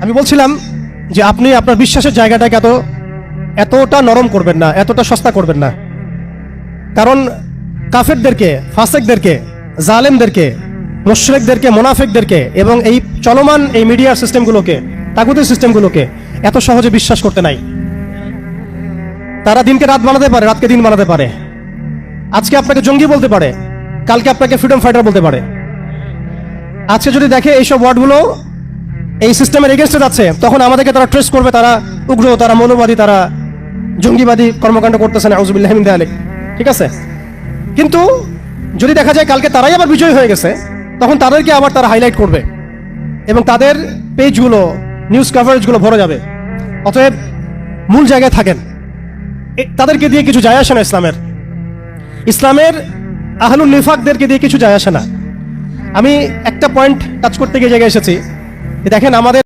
আমি বলছিলাম যে আপনি আপনার বিশ্বাসের জায়গাটাকে এতটা নরম করবেন না, এতটা সস্তা করবেন না। কারণ কাফেরদেরকে, ফাসেকদেরকে, জালেমদেরকে, মুশরিকদেরকে, মুনাফিকদেরকে এবং এই চলমান এই মিডিয়ার সিস্টেমগুলোকে, তাগুতের সিস্টেমগুলোকে এত সহজে বিশ্বাস করতে নাই। তারা দিনকে রাত বানাতে পারে, রাতকে দিন বানাতে পারে। আজকে আপনাকে জঙ্গি বলতে পারে, কালকে আপনাকে ফ্রিডম ফাইটার বলতে পারে। আজকে যদি দেখে এইসব ওয়ার্ডগুলো এই সিস্টেমের এগেনস্টে যাচ্ছে, তখন আমাদেরকে তারা ট্রেস করবে, তারা উগ্র, তারা মৌলবাদী, তারা জঙ্গিবাদী কর্মকাণ্ড করতেছে না, আউযুবিল্লাহি মিন যালিক। ঠিক আছে? কিন্তু যদি দেখা যায় কালকে তারাই আবার বিজয় হয়ে গেছে, তখন তাদেরকে আবার তারা হাইলাইট করবে এবং তাদের পেজগুলো, নিউজ কভারেজগুলো ভরে যাবে। অতএব মূল জায়গায় থাকেন। তাদেরকে দিয়ে কিছু যায় আসে না। ইসলামের আহলুল নিফাকদেরকে দিয়ে কিছু যায় আসে না। আমি একটা পয়েন্ট টাচ করতে গিয়ে জায়গায় এসেছি। দেখেন, আমাদের